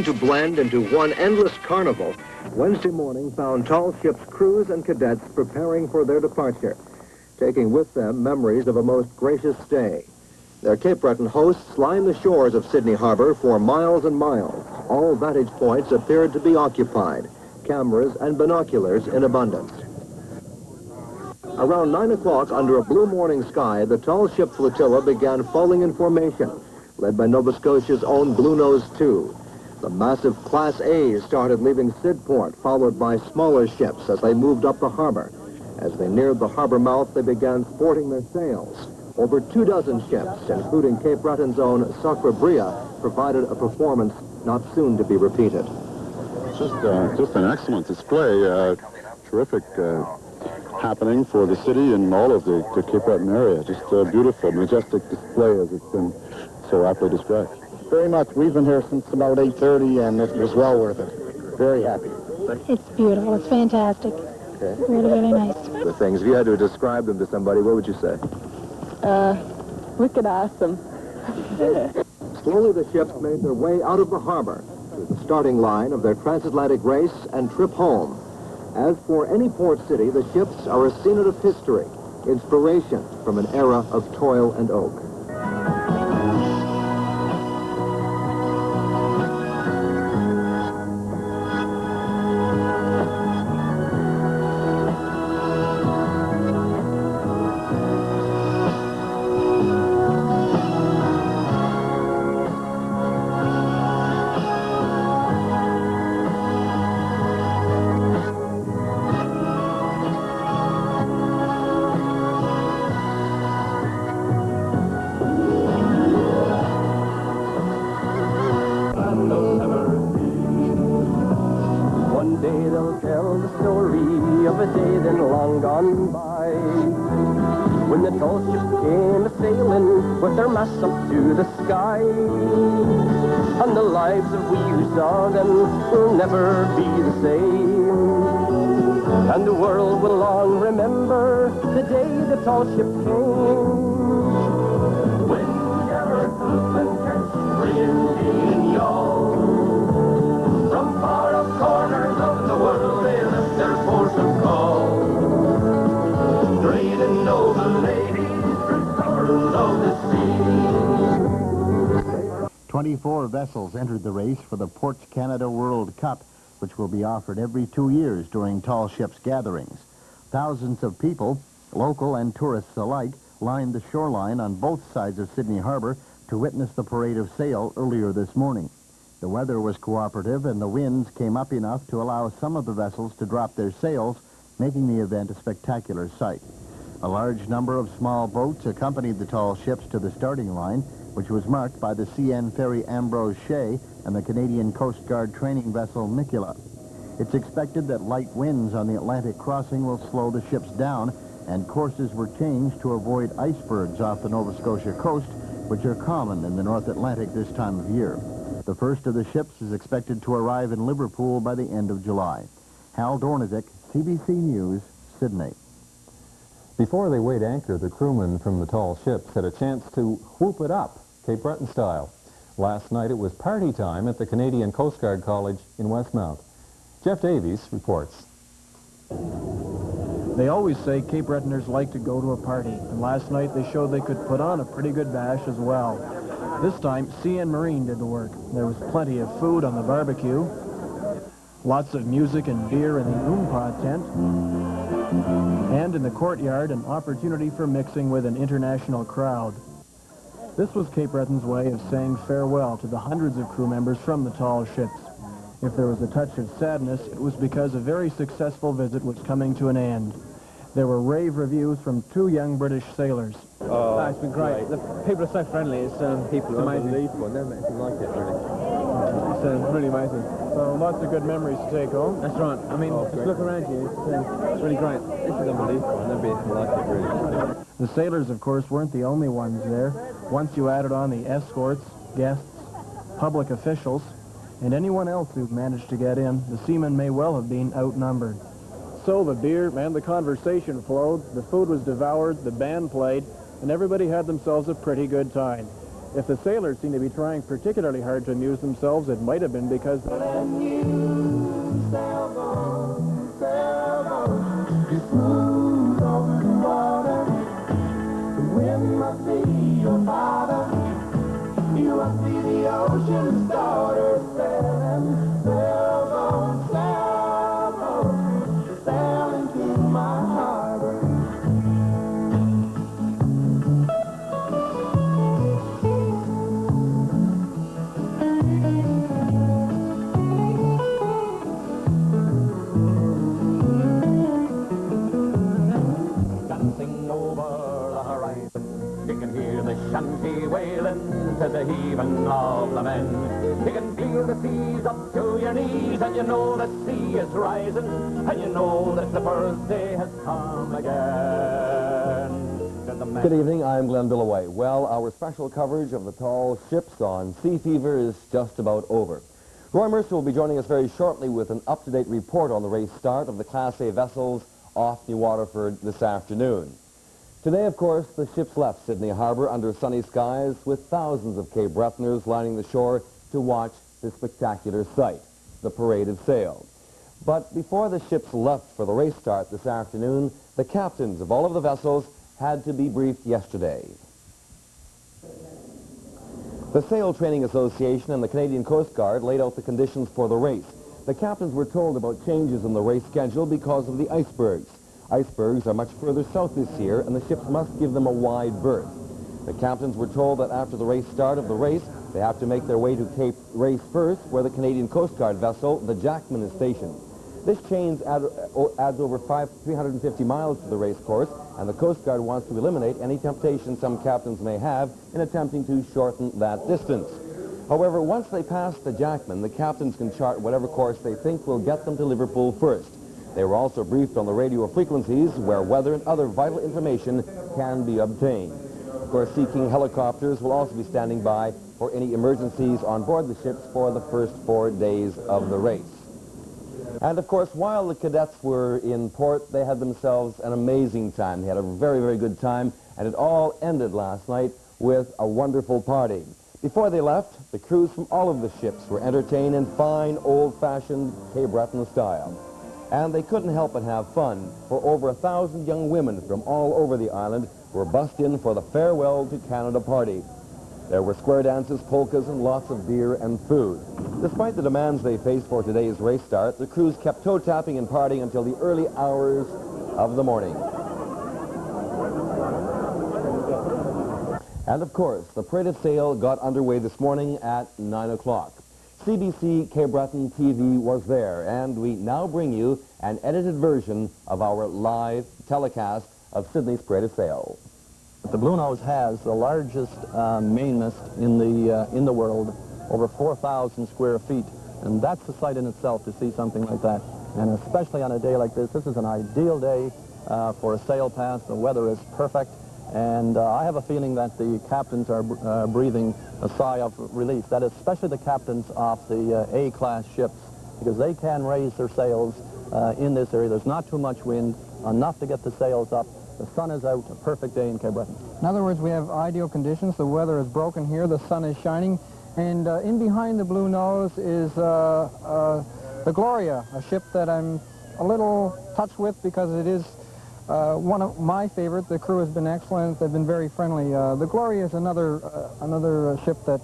To blend into one endless carnival, Wednesday morning found tall ships' crews and cadets preparing for their departure, taking with them memories of a most gracious stay. Their Cape Breton hosts lined the shores of Sydney Harbor for miles and miles. All vantage points appeared to be occupied, cameras and binoculars in abundance. Around 9 o'clock, under a blue morning sky, the tall ship flotilla began falling in formation, led by Nova Scotia's own Bluenose II. The massive Class A's started leaving Sydport, followed by smaller ships as they moved up the harbor. As they neared the harbor mouth, they began sporting their sails. Over 24 ships, including Cape Breton's own Sakra Bria, provided a performance not soon to be repeated. Just an excellent display. Terrific happening for the city and all of the Cape Breton area. Just a beautiful, majestic display, as it's been so aptly described. Very much. We've been here since about 8:30, and it was well worth it. Very happy. It's beautiful. It's fantastic. Okay. Really, really nice. The things, if you had to describe them to somebody, what would you say? Wicked awesome. Slowly the ships made their way out of the harbor to the starting line of their transatlantic race and trip home. As for any port city, the ships are a scene of history, inspiration from an era of toil and oak. Of a day then long gone by, when the tall ships came a-sailing with their masts up to the sky, and the lives of we who saw them will never be the same, and the world will long remember the day the tall ship came. When ever and catch, bring in yawl, from far off corners of the world they lift their force of call. Great and noble ladies, preservers of the sea. 24 vessels entered the race for the Ports Canada World Cup, which will be offered every 2 years during tall ships gatherings. Thousands of people, local and tourists alike, lined the shoreline on both sides of Sydney Harbor to witness the parade of sail earlier this morning. The weather was cooperative and the winds came up enough to allow some of the vessels to drop their sails, making the event a spectacular sight. A large number of small boats accompanied the tall ships to the starting line, which was marked by the CN ferry Ambrose Shea and the Canadian Coast Guard training vessel Nicola. It's expected that light winds on the Atlantic crossing will slow the ships down, and courses were changed to avoid icebergs off the Nova Scotia coast, which are common in the North Atlantic this time of year. The first of the ships is expected to arrive in Liverpool by the end of July. Hal Dornovic, CBC News, Sydney. Before they weighed anchor, the crewmen from the tall ships had a chance to whoop it up, Cape Breton style. Last night it was party time at the Canadian Coast Guard College in Westmount. Jeff Davies reports. They always say Cape Bretoners like to go to a party, and last night they showed they could put on a pretty good bash as well. This time, CN Marine did the work. There was plenty of food on the barbecue, lots of music and beer in the Oompah tent, and in the courtyard, an opportunity for mixing with an international crowd. This was Cape Breton's way of saying farewell to the hundreds of crew members from the tall ships. If there was a touch of sadness, it was because a very successful visit was coming to an end. There were rave reviews from 2 young British sailors. Oh, it's been great. The people are so friendly. It's people are unbelievable. Never met anything like it, really. It's really amazing. So lots of good memories to take home. That's right. I mean, just look around you. It's really great. This is unbelievable. I've never been anything like it, really. The sailors, of course, weren't the only ones there. Once you added on the escorts, guests, public officials, and anyone else who managed to get in, the seamen may well have been outnumbered. So the beer and the conversation flowed, the food was devoured, the band played, and everybody had themselves a pretty good time. If the sailors seem to be trying particularly hard to amuse themselves, it might have been because... When I see your father, you must be the ocean's daughter, sailing, sailboat, sailboat, sailing to my harbor. Dancing over the horizon, you can hear the shanty wailing to the heaving of the men. You can feel the seas up to your knees, and you know the sea is rising, and you know that the birthday has come again. Good evening, I'm Glenn Billaway. Well, our special coverage of the tall ships on Sea Fever is just about over. Roy Mercer will be joining us very shortly with an up-to-date report on the race start of the Class A vessels off New Waterford this afternoon. Today, of course, the ships left Sydney Harbour under sunny skies with thousands of Cape Bretoners lining the shore to watch this spectacular sight, the parade of sail. But before the ships left for the race start this afternoon, the captains of all of the vessels had to be briefed yesterday. The Sail Training Association and the Canadian Coast Guard laid out the conditions for the race. The captains were told about changes in the race schedule because of the icebergs. Icebergs are much further south this year, and the ships must give them a wide berth. The captains were told that after the race start of the race, they have to make their way to Cape Race first, where the Canadian Coast Guard vessel, the Jackman, is stationed. This change adds over 350 miles to the race course, and the Coast Guard wants to eliminate any temptation some captains may have in attempting to shorten that distance. However, once they pass the Jackman, the captains can chart whatever course they think will get them to Liverpool first. They were also briefed on the radio frequencies where weather and other vital information can be obtained. Of course, Sea King helicopters will also be standing by for any emergencies on board the ships for the first 4 days of the race. And of course, while the cadets were in port, they had themselves an amazing time. They had a very, very good time, and it all ended last night with a wonderful party. Before they left, the crews from all of the ships were entertained in fine, old-fashioned Cape Breton style. And they couldn't help but have fun, for over 1,000 young women from all over the island were bussed in for the Farewell to Canada party. There were square dances, polkas, and lots of beer and food. Despite the demands they faced for today's race start, the crews kept toe-tapping and partying until the early hours of the morning. And of course, the parade of sail got underway this morning at 9 o'clock. CBC Cape Breton TV was there, and we now bring you an edited version of our live telecast of Sydney's parade of sail. The Blue Nose has the largest mainmast in the world, over 4,000 square feet, and that's a sight in itself to see something like that. And especially on a day like this is an ideal day for a sail pass. The weather is perfect, and I have a feeling that the captains are breathing a sigh of relief. That is, especially the captains of the A-class ships, because they can raise their sails in this area. There's not too much wind, enough to get the sails up. The sun is out, a perfect day in Cape Breton. In other words, we have ideal conditions. The weather is broken here, the sun is shining, and in behind the Blue Nose is the Gloria, a ship that I'm a little touched with because it is one of my favorites. The crew has been excellent. They've been very friendly. The Gloria is another ship that,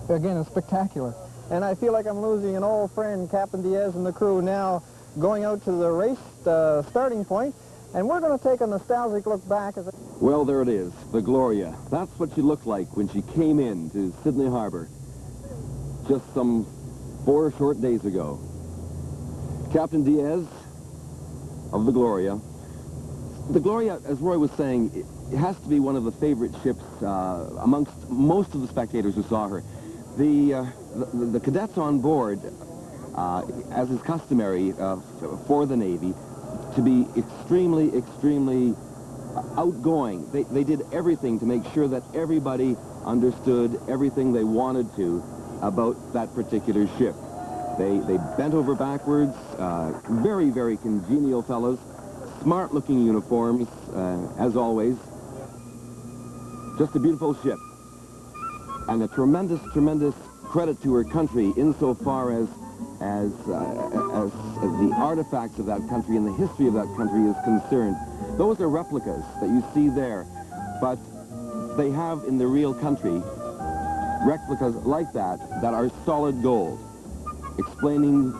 again, is spectacular. And I feel like I'm losing an old friend, Captain Diaz, and the crew now going out to the race starting point. And we're going to take a nostalgic look back. Well, there it is, the Gloria. That's what she looked like when she came in to Sydney Harbour just some 4 short days ago. Captain Diaz of the Gloria. The Gloria, as Roy was saying, it has to be one of the favorite ships amongst most of the spectators who saw her. The cadets on board, as is customary for the Navy, to be extremely, extremely outgoing. They did everything to make sure that everybody understood everything they wanted to about that particular ship. They bent over backwards, very, very congenial fellows, smart-looking uniforms, as always. Just a beautiful ship. and a tremendous, tremendous credit to her country insofar as the artifacts of that country and the history of that country is concerned. Those are replicas that you see there, but they have in the real country replicas like that are solid gold, explaining,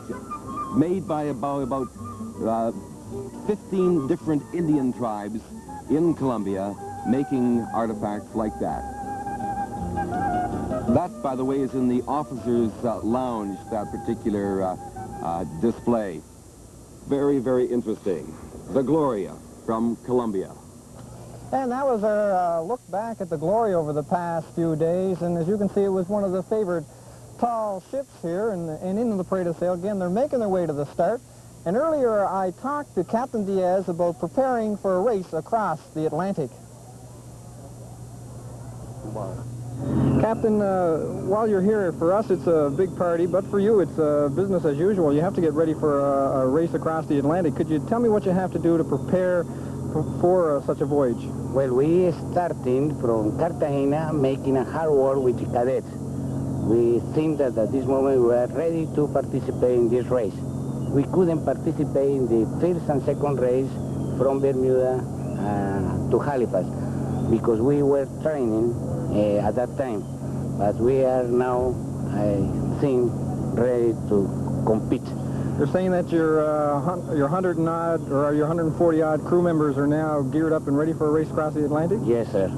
made by about 15 different Indian tribes in Colombia making artifacts like that. That, by the way, is in the officers' lounge, that particular display. Very, very interesting. The Gloria from Colombia. And that was our look back at the Gloria over the past few days. And as you can see, it was one of the favored tall ships here and in the parade of sail. Again, they're making their way to the start. And earlier, I talked to Captain Diaz about preparing for a race across the Atlantic. Captain, while you're here, for us it's a big party, but for you it's business as usual. You have to get ready for a race across the Atlantic. Could you tell me what you have to do to prepare for such a voyage? Well, we starting from Cartagena making a hard work with the cadets. We think that at this moment we are ready to participate in this race. We couldn't participate in the first and second race from Bermuda to Halifax because we were training at that time. But we are now, I think, ready to compete. You're saying that your 100 and odd, or your 140 odd crew members are now geared up and ready for a race across the Atlantic? Yes, sir.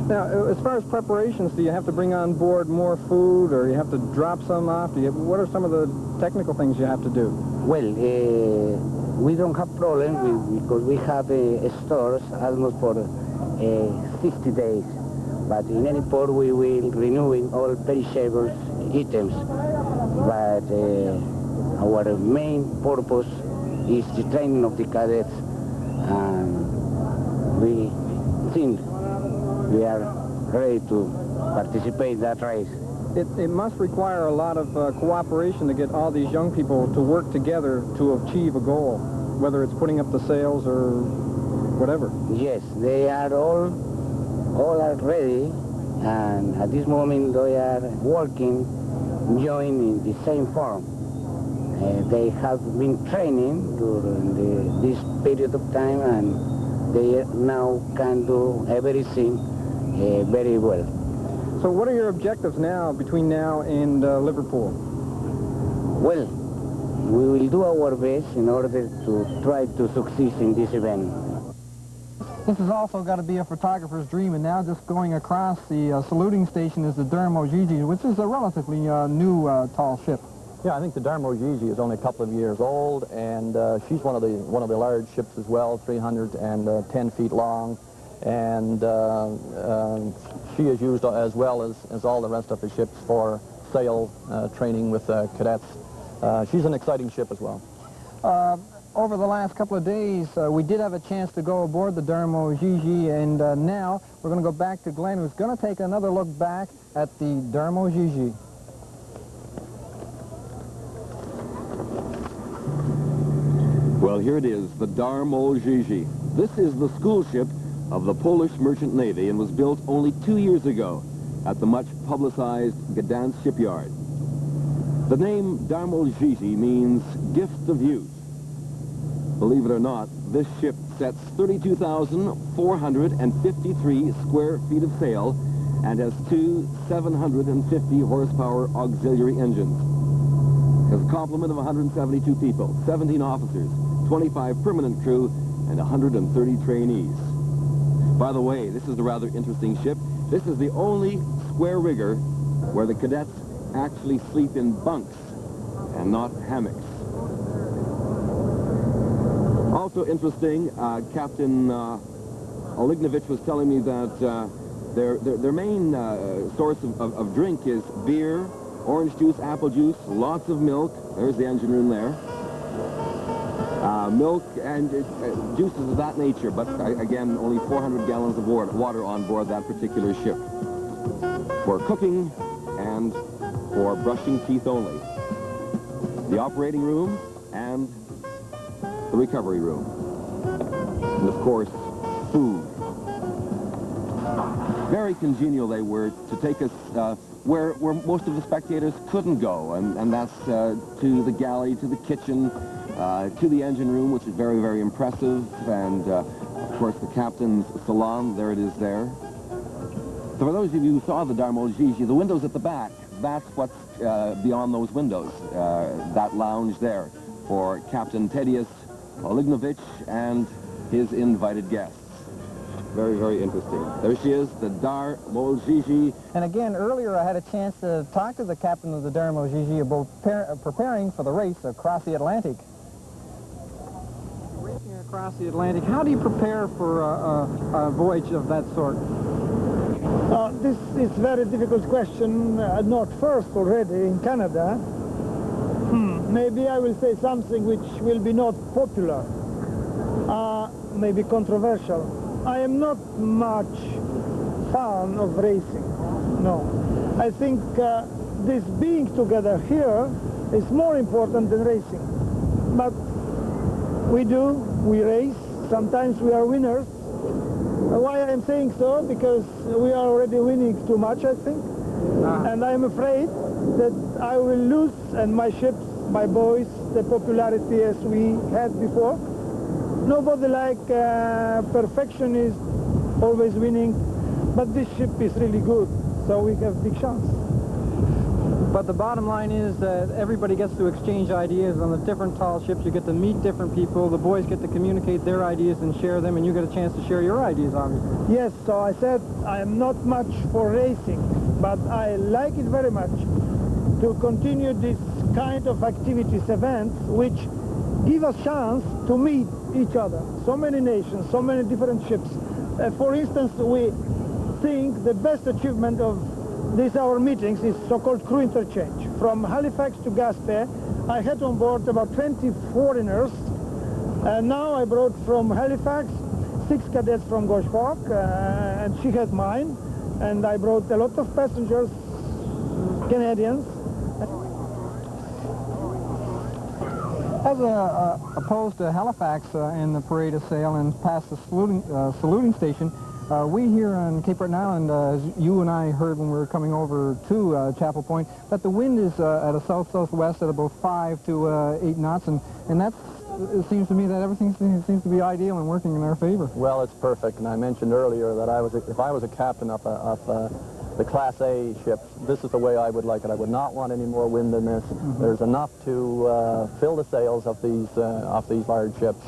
Now, as far as preparations, do you have to bring on board more food, or you have to drop some off? What are some of the technical things you have to do? Well, we don't have problems because we have stores almost for 60 days. But in any port we will renewing all perishable items. But our main purpose is the training of the cadets, and we think we are ready to participate in that race. It must require a lot of cooperation to get all these young people to work together to achieve a goal, whether it's putting up the sails or whatever. Yes, they are all are ready, and at this moment they are working, joining the same form. They have been training during this period of time, and they now can do everything very well. So what are your objectives now, between now and Liverpool? Well, we will do our best in order to try to succeed in this event. This has also got to be a photographer's dream, and now just going across the saluting station is the Dermo Gigi, which is a relatively new tall ship. Yeah, I think the Dermo Gigi is only a couple of years old, and she's one of the large ships as well, 310 feet long, and she is used as well as all the rest of the ships for sail training with cadets. She's an exciting ship as well. Over the last couple of days, we did have a chance to go aboard the Dermo Gigi, and now we're going to go back to Glenn, who's going to take another look back at the Dermo Gigi. Well, here it is, the Dermo Gigi. This is the school ship of the Polish Merchant Navy and was built only 2 years ago at the much publicized Gdansk shipyard. The name Dermo Gigi means gift of youth. Believe it or not, this ship sets 32,453 square feet of sail and has two 750 horsepower auxiliary engines. It has a complement of 172 people, 17 officers, 25 permanent crew, and 130 trainees. By the way, this is a rather interesting ship. This is the only square rigger where the cadets actually sleep in bunks and not hammocks. Also interesting, Captain Olignovich was telling me that their main source of drink is beer, orange juice, apple juice, lots of milk. There's the engine room there. Milk and juices of that nature, but again, only 400 gallons of water on board that particular ship. For cooking and for brushing teeth only. The operating room and the recovery room. And of course, food. Very congenial they were to take us where most of the spectators couldn't go, and that's to the galley, to the kitchen, to the engine room, which is very, very impressive, and of course the captain's salon, there it is there. So for those of you who saw the Darmozhizhi, the windows at the back, that's what's beyond those windows, that lounge there for Captain Tedious Olignovich and his invited guests. Very, very interesting. There she is, the Darmozhizhi. And again, earlier I had a chance to talk to the captain of the Darmozhizhi about preparing for the race across the Atlantic. Racing across the Atlantic, how do you prepare for a voyage of that sort? This is a very difficult question. Not first already in Canada. Maybe I will say something which will be not popular, maybe controversial. I am not much fan of racing, no. I think this being together here is more important than racing. But we race, sometimes we are winners. Why I am saying so? Because we are already winning too much, I think. And I am afraid that I will lose, and my ships, my boys, the popularity as we had before. Nobody like perfectionist, always winning, but this ship is really good, so we have big chance. But the bottom line is that everybody gets to exchange ideas on the different tall ships. You get to meet different people. The boys get to communicate their ideas and share them, and you get a chance to share your ideas, obviously. Yes, so I said I am not much for racing, but I like it very much to continue this kind of activities, events, which give us chance to meet each other. So many nations, so many different ships. For instance, we think the best achievement of these our meetings is so-called crew interchange. From Halifax to Gaspé, I had on board about 20 foreigners, and now I brought from Halifax 6 cadets from Gauche-Foc, and she had mine, and I brought a lot of passengers, Canadians. As opposed to Halifax in the parade of sail and past the saluting station, we here on Cape Breton Island, as you and I heard when we were coming over to Chapel Point, that the wind is at a south-southwest at about 5 to 8 knots, and that's, it seems to me that everything seems to be ideal and working in our favor. Well, it's perfect, and I mentioned earlier that if I was a captain of the Class A ships, this is the way I would like it. I would not want any more wind than this. There's enough to fill the sails of these large ships.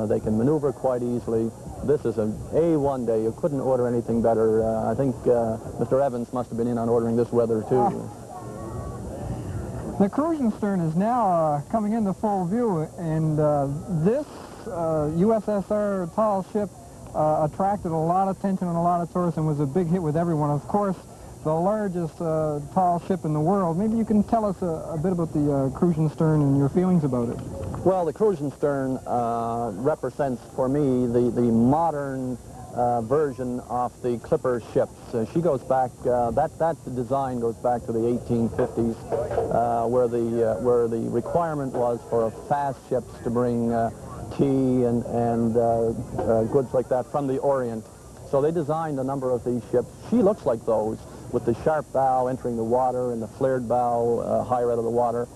They can maneuver quite easily. This is an A1 day. You couldn't order anything better. I think Mr. Evans must have been in on ordering this weather, too. The Kruzenshtern is now coming into full view, and this USSR tall ship attracted a lot of attention and a lot of tourists and was a big hit with everyone. Of course, the largest tall ship in the world. Maybe you can tell us a bit about the Kruzenshtern and your feelings about it. Well, the Kruzenshtern represents, for me, the modern version of the clipper ships. She goes back, that design goes back to the 1850s, where the requirement was for fast ships to bring tea and goods like that from the Orient. So they designed a number of these ships. She looks like those, with the sharp bow entering the water and the flared bow higher out of the water,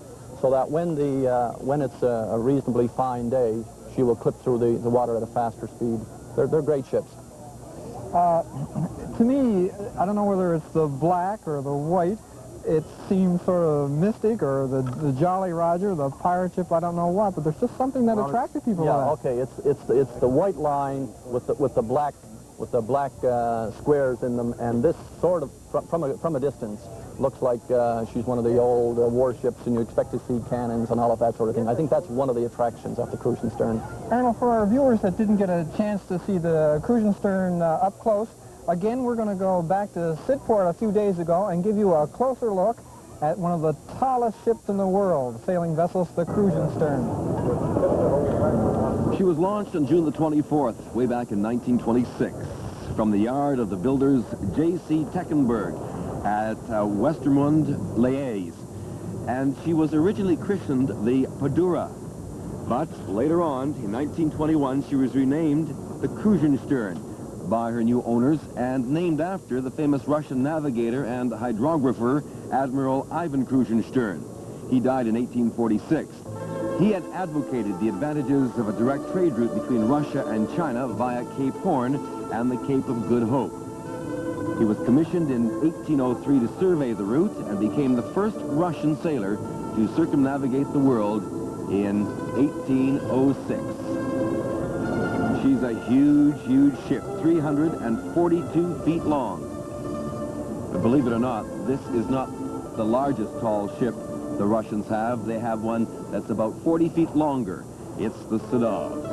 so that when it's a reasonably fine day, she will clip through the water at a faster speed. They're great ships. To me, I don't know whether it's the black or the white. It seems sort of mystic, or the Jolly Roger, the pirate ship, I don't know what, but there's just something that attracted people. Yeah, okay, it's the white line with the black squares in them, and this sort of from a distance looks like she's one of the old warships, and you expect to see cannons and all of that sort of thing. I think that's one of the attractions of the Kruzenshtern. Arnold, for our viewers that didn't get a chance to see the Kruzenshtern up close, again, we're going to go back to Sidport a few days ago and give you a closer look at one of the tallest ships in the world, sailing vessels, the Kruzenshtern. She was launched on June the 24th, way back in 1926, from the yard of the builders J.C. Teckenberg at Westermund, Liège. And she was originally christened the Padura. But later on, in 1921, she was renamed the Kruzenshtern. by her new owners and named after the famous Russian navigator and hydrographer Admiral Ivan Kruzenshtern. He died in 1846. He had advocated the advantages of a direct trade route between Russia and China via Cape Horn and the Cape of Good Hope. He was commissioned in 1803 to survey the route and became the first Russian sailor to circumnavigate the world in 1806. She's a huge, huge ship, 342 feet long. But believe it or not, this is not the largest tall ship the Russians have. They have one that's about 40 feet longer. It's the Sadov.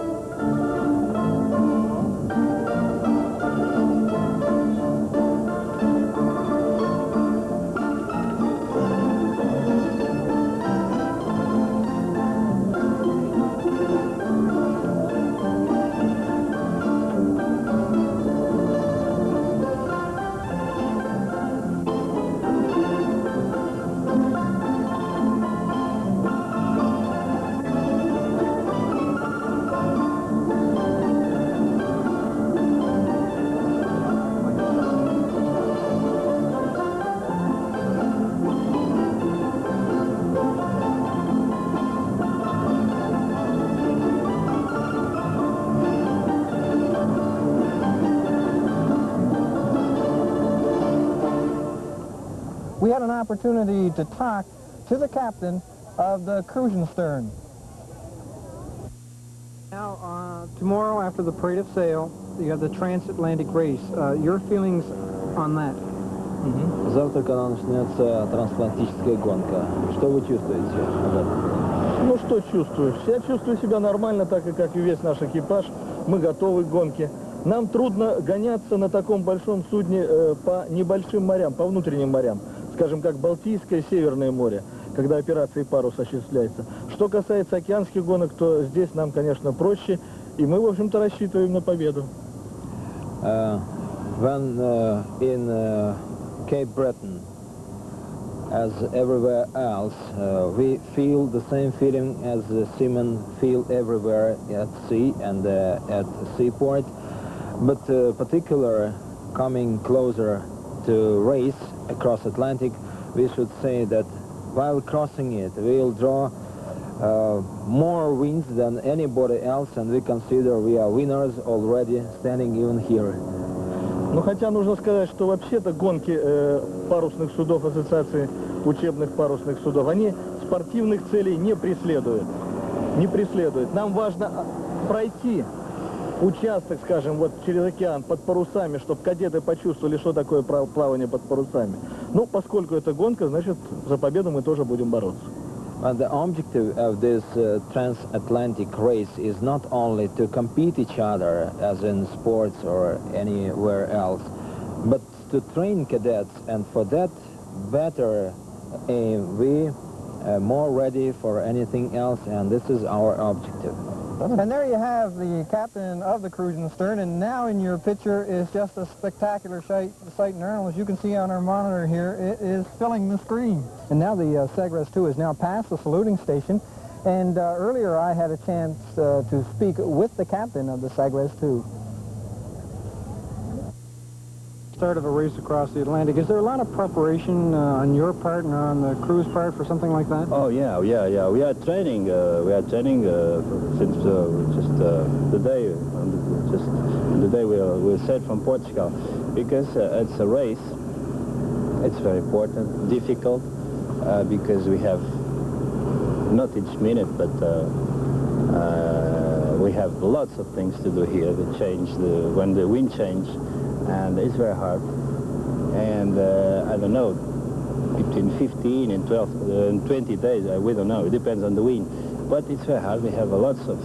We had an opportunity to talk to the captain of the Kruzenshtern. Now, tomorrow after the Parade of Sail, you have the transatlantic race. Your feelings on that? Завтра, когда начнется трансатлантическая гонка, что вы чувствуете об этом? Ну, что чувствую? Я чувствую себя нормально, так и как и весь наш экипаж. Мы готовы к гонке. Нам трудно гоняться на таком большом судне по небольшим морям, по внутренним морям. Скажем, как Балтийское, Северное море, когда операции парус осуществляется. Что касается океанских гонок, то здесь нам, конечно, проще, и мы, в общем-то, рассчитываем на победу. When in Cape Breton, as everywhere else, we feel the same feeling as the seamen feel everywhere at sea and at seaport, but particular coming closer to race across Atlantic, we should say that while crossing it, we'll draw more winds than anybody else, and we consider we are winners already standing even here. Ну, хотя нужно сказать, что вообще-то гонки парусных судов, ассоциации учебных парусных судов, они спортивных целей не преследуют. Не преследуют. Нам важно пройти участок, скажем, вот через океан под парусами, чтобы кадеты почувствовали, что такое плавание под парусами. Ну, поскольку это гонка, значит, за победу мы тоже будем бороться. And the objective of this transatlantic race is not only to compete each other, as in sports or anywhere else, but to train cadets, and for that better we are more ready for anything else, and this is our objective. And there you have the captain of the Kruzenshtern, and now in your picture is just a spectacular sight and Arnold. As you can see on our monitor here, it is filling the screen. And now the Sagres II is now past the saluting station, and earlier I had a chance to speak with the captain of the Sagres II. Start of a race across the Atlantic. Is there a lot of preparation on your part and on the crew's part for something like that? Oh yeah. We are training. Since just the day we set from Portugal, because it's a race. It's very important, difficult, because we have not each minute, but we have lots of things to do here. To change when the wind change. And it's very hard, and I don't know, between 15 and 12 and 20 days, we don't know, it depends on the wind, but it's very hard. We have lots of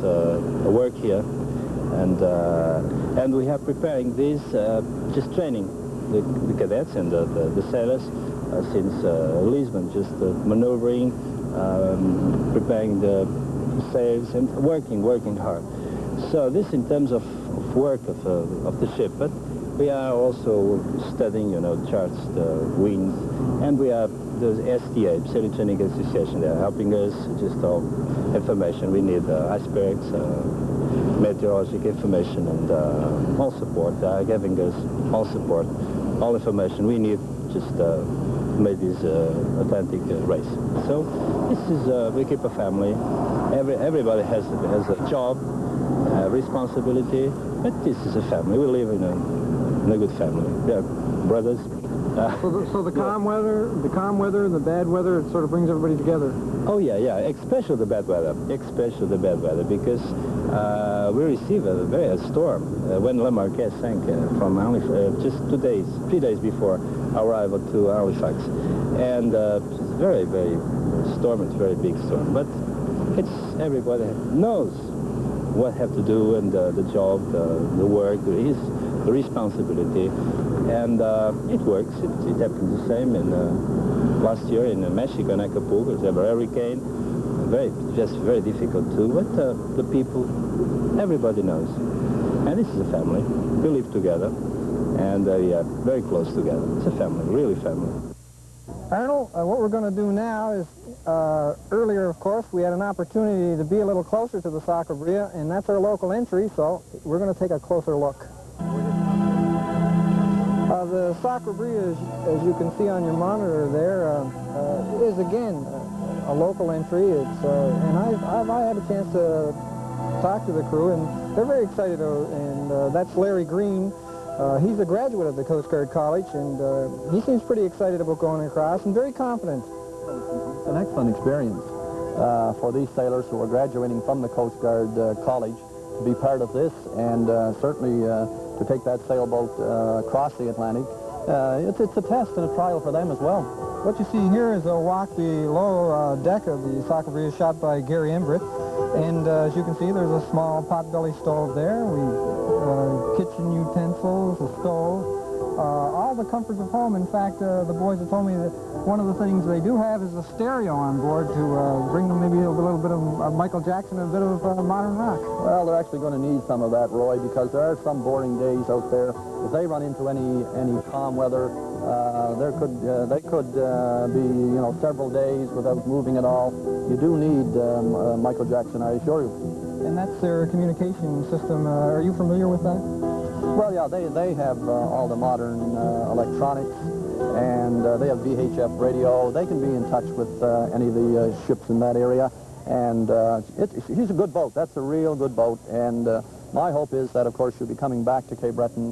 work here, and we are preparing this, just training the cadets and the sailors since Lisbon, just maneuvering, preparing the sails and working hard. So this in terms of work of the ship, but we are also studying, charts, the winds, and we have the STA, Sailing Training Association. They are helping us just all information. We need icebergs, meteorologic information and all support, giving us all support, all information we need just to make this Atlantic race. So this is, we keep a family. Everybody has a job, responsibility, but this is a family. We live in a good family. We are brothers. So the calm weather, the bad weather, it sort of brings everybody together. Oh yeah, especially the bad weather, because we received a storm when Le Marquez sank from just 3 days before our arrival to Halifax, and it's very storm. It's a very big storm, but everybody knows what have to do and the job, the work, the responsibility. And it works. It happens the same in last year in Mexico and Acapulco. There was a hurricane. Just very difficult too. But the people, everybody knows. And this is a family. We live together, and we are very close together. It's a family, really family. Arnold, what we're going to do now is, earlier, of course, we had an opportunity to be a little closer to the Sakra Bria, and that's our local entry, so we're going to take a closer look. The Sakra Bria, as you can see on your monitor there, is again a local entry. It's and I had a chance to talk to the crew, and they're very excited. And that's Larry Green. He's a graduate of the Coast Guard College, and he seems pretty excited about going across and very confident. It's an excellent experience for these sailors who are graduating from the Coast Guard College to be part of this, and certainly to take that sailboat across the Atlantic. It's a test and a trial for them as well. What you see here is a walk below deck of the Sakra Bria shot by Gary Embret. And as you can see, there's a small potbelly stove there. Kitchen utensils, a stove, all the comforts of home. In fact, the boys have told me that one of the things they do have is a stereo on board to bring them maybe a little bit of Michael Jackson and a bit of modern rock. Well, they're actually going to need some of that, Roy, because there are some boring days out there. If they run into any calm weather, they could be several days without moving at all. You do need Michael Jackson, I assure you. And that's their communication system. Are you familiar with that? Well, yeah, they have all the modern electronics, and they have VHF radio. They can be in touch with any of the ships in that area. And he's a good boat. That's a real good boat. And my hope is that, of course, she'll be coming back to Cape Breton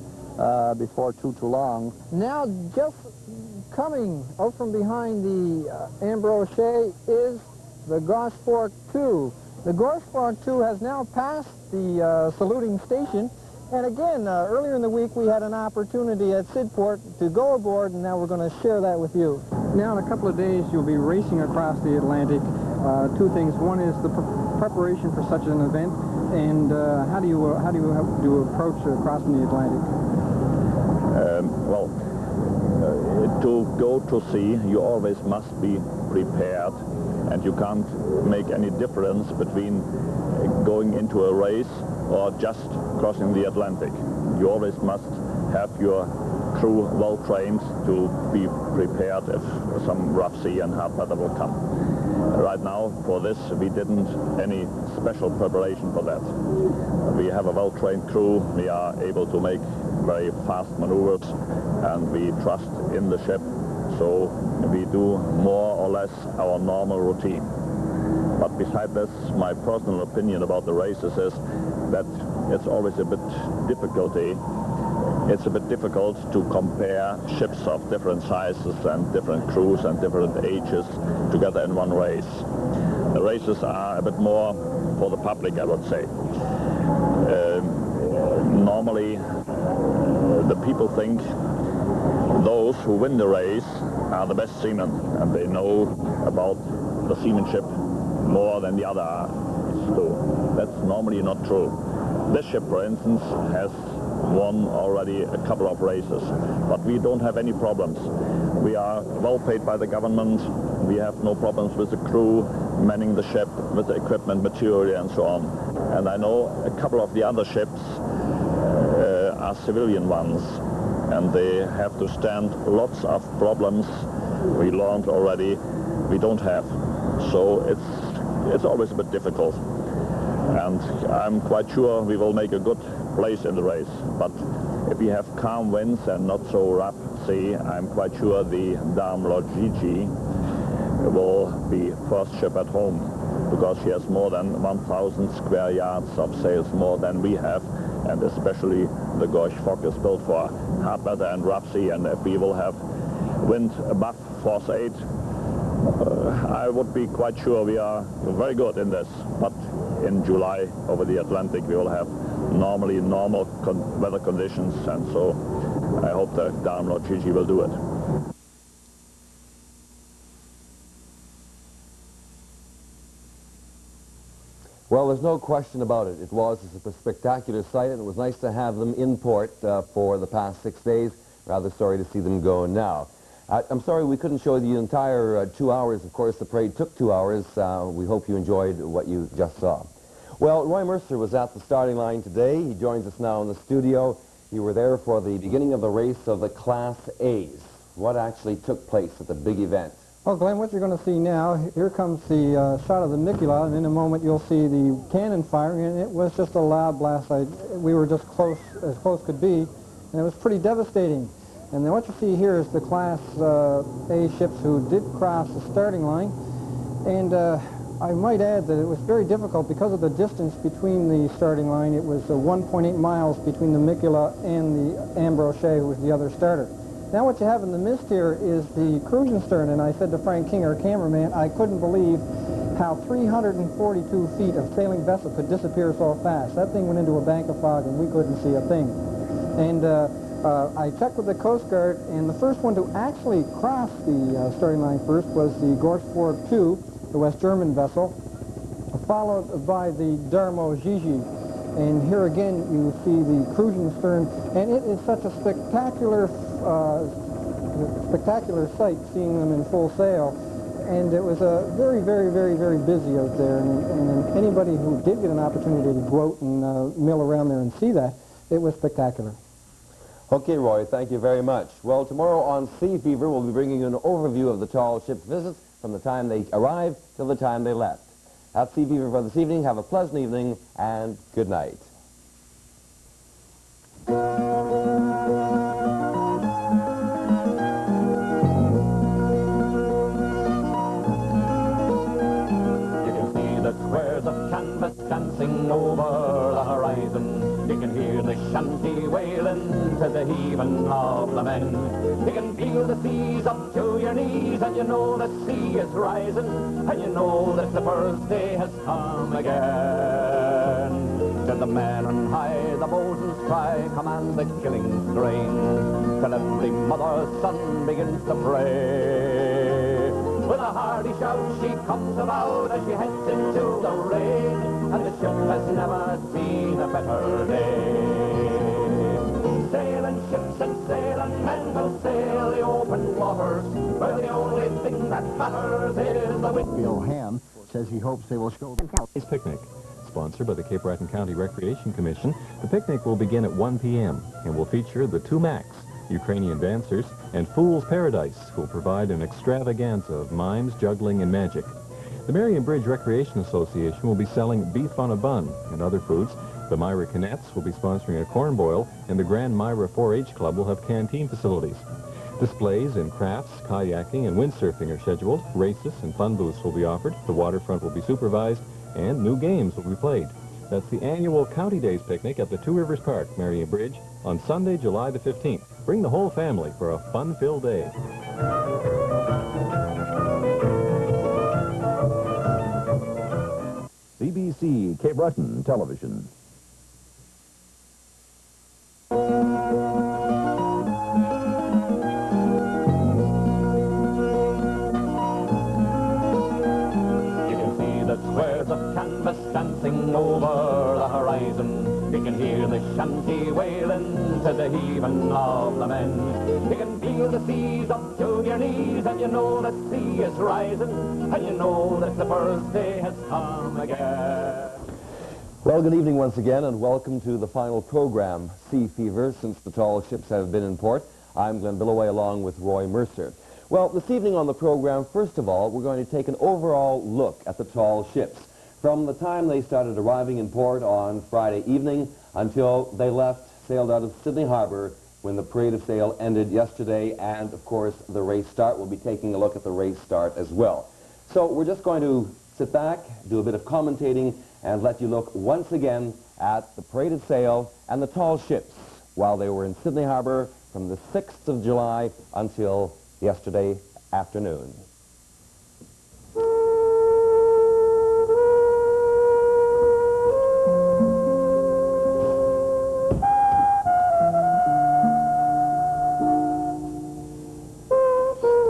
before too long. Now, just coming out from behind the Ambroche is the Gosfork II. The Gosfork II has now passed the saluting station. And again, earlier in the week, we had an opportunity at Sidport to go aboard, and now we're going to share that with you. Now, in a couple of days, you'll be racing across the Atlantic. Two things. One is the preparation for such an event, and how do you approach crossing the Atlantic? To go to sea, you always must be prepared, and you can't make any difference between going into a race or just crossing the Atlantic. You always must have your crew well trained to be prepared if some rough sea and hard weather will come. Right now, for this, we didn't any special preparation for that. We have a well-trained crew. We are able to make very fast maneuvers, and we trust in the ship, so we do more or less our normal routine. But beside this, my personal opinion about the races is that it's always a bit difficulty. It's a bit difficult to compare ships of different sizes and different crews and different ages together in one race. The races are a bit more for the public, I would say. Normally, the people think those who win the race are the best seamen, and they know about the seamanship more than the others do. That's normally not true. This ship, for instance, has won already a couple of races, but we don't have any problems. We are well paid by the government. We have no problems with the crew, manning the ship, with the equipment, material, and so on. And I know a couple of the other ships are civilian ones, and they have to stand lots of problems we learned already we don't have. So it's always a bit difficult. And I'm quite sure we will make a good place in the race. But if we have calm winds and not so rough sea, I'm quite sure the Dame Logigi will be first ship at home, because she has more than 1,000 square yards of sails more than we have, and especially the Gorge Fock is built for hard weather and rough sea, and if we will have wind above force 8, I would be quite sure we are very good in this. But in July over the Atlantic we will have normal weather conditions, and so I hope the Dame Logigi will do it. Well, there's no question about it. It was a spectacular sight, and it was nice to have them in port for the past 6 days. Rather sorry to see them go now. I'm sorry we couldn't show the entire 2 hours. Of course, the parade took 2 hours. We hope you enjoyed what you just saw. Well, Roy Mercer was at the starting line today. He joins us now in the studio. You were there for the beginning of the race of the Class A's. What actually took place at the big event? Well, Glenn, what you're going to see now, here comes the shot of the Mikula, and in a moment you'll see the cannon firing, and it was just a loud blast. We were just close, as close could be, and it was pretty devastating. And then what you see here is the Class A ships who did cross the starting line, and I might add that it was very difficult because of the distance between the starting line. It was 1.8 miles between the Mikula and the Ambrose, who was the other starter. Now what you have in the mist here is the Kruzenshtern, and I said to Frank King, our cameraman, I couldn't believe how 342 feet of sailing vessel could disappear so fast. That thing went into a bank of fog and we couldn't see a thing. And I checked with the Coast Guard, and the first one to actually cross the starting line first was the Gorge II, the West German vessel, followed by the Darmo Gigi. And here again you see the Kruzenshtern, and it is such a spectacular sight seeing them in full sail. And it was very, very, very, very busy out there. And anybody who did get an opportunity to go out and mill around there and see that, it was spectacular. Okay, Roy, thank you very much. Well, tomorrow on Sea Fever, we'll be bringing you an overview of the tall ship's visits from the time they arrived till the time they left. That's Sea Fever for this evening. Have a pleasant evening, and good night. Squares of canvas dancing over the horizon. You can hear the shanty wailing to the heaving of the men. You can feel the seas up to your knees, and you know the sea is rising, and you know that the first day has come again. To the man on high, the bosun's cry command the killing strain, till every mother's son begins to pray. With a hearty shout she comes about as she heads into the rain, and the ship has never seen a better day. Sailing ships and sailing men will sail the open waters, where the only thing that matters is the wind. Bill Han says he hopes they will show His picnic. Sponsored by the Cape Breton County Recreation Commission, the picnic will begin at 1 p.m. and will feature the two Macs, Ukrainian dancers, and Fool's Paradise, who will provide an extravaganza of mimes, juggling, and magic. The Marion Bridge Recreation Association will be selling beef on a bun and other foods. The Myra Canettes will be sponsoring a corn boil, and the Grand Myra 4-H Club will have canteen facilities. Displays in crafts, kayaking, and windsurfing are scheduled. Races and fun booths will be offered. The waterfront will be supervised, and new games will be played. That's the annual County Days picnic at the Two Rivers Park, Marion Bridge, on Sunday, July the 15th. Bring the whole family for a fun-filled day. CBC Cape Breton Television. Squares of canvas dancing over the horizon. You can hear the shanty wailing to the heaving of the men. You can feel the seas up to your knees, and you know the sea is rising, and you know that the first day has come again. Well, good evening once again, and welcome to the final program, Sea Fever, since the tall ships have been in port. I'm Glenn Billoway along with Roy Mercer. Well, this evening on the program, first of all, we're going to take an overall look at the tall ships. from the time they started arriving in port on Friday evening until they sailed out of Sydney Harbor when the parade of sail ended yesterday, and of course the race start. We'll be taking a look at the race start as well. So we're just going to sit back, do a bit of commentating, and let you look once again at the parade of sail and the tall ships while they were in Sydney Harbor from the 6th of July until yesterday afternoon.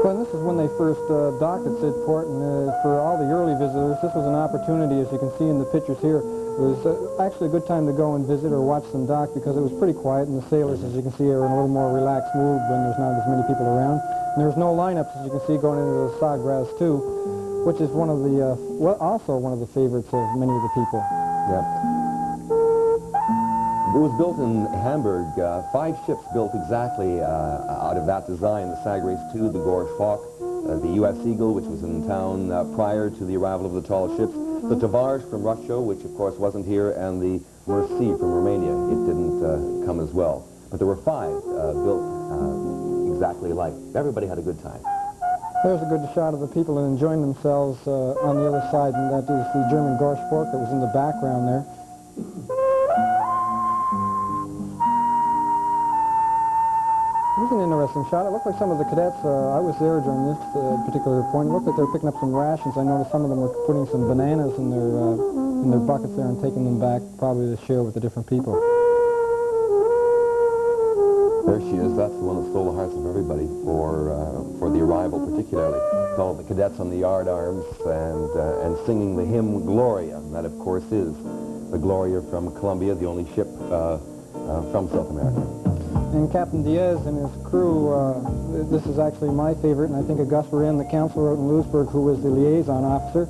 Well, this is when they first docked at Sidport, and for all the early visitors, this was an opportunity, as you can see in the pictures here. It was actually a good time to go and visit or watch them dock because it was pretty quiet, and the sailors, as you can see, are in a little more relaxed mood when there's not as many people around. And there's no lineups, as you can see, going into the Sagres II, which is one of the, also one of the favorites of many of the people. Yeah. It was built in Hamburg, 5 ships built exactly out of that design, the Sagres II, the Gorge Fock, the U.S. Eagle, which was in town prior to the arrival of the tall ships, the Tavarj from Russia, which of course wasn't here, and the Mercy from Romania. It didn't come as well. But there were 5 built exactly alike. Everybody had a good time. There's a good shot of the people enjoying themselves on the other side, and that is the German Gorge Fock that was in the background there. It was an interesting shot. It looked like some of the cadets, I was there during this particular point, it looked like they were picking up some rations. I noticed some of them were putting some bananas in their buckets there and taking them back probably to share with the different people. There she is. That's the one that stole the hearts of everybody for the arrival, particularly. All the cadets on the yardarms and singing the hymn Gloria. And that, of course, is the Gloria from Colombia, the only ship from South America. And Captain Diaz and his crew, this is actually my favorite, and I think Auguste Warren, the counselor out in Lewisburg, who was the liaison officer.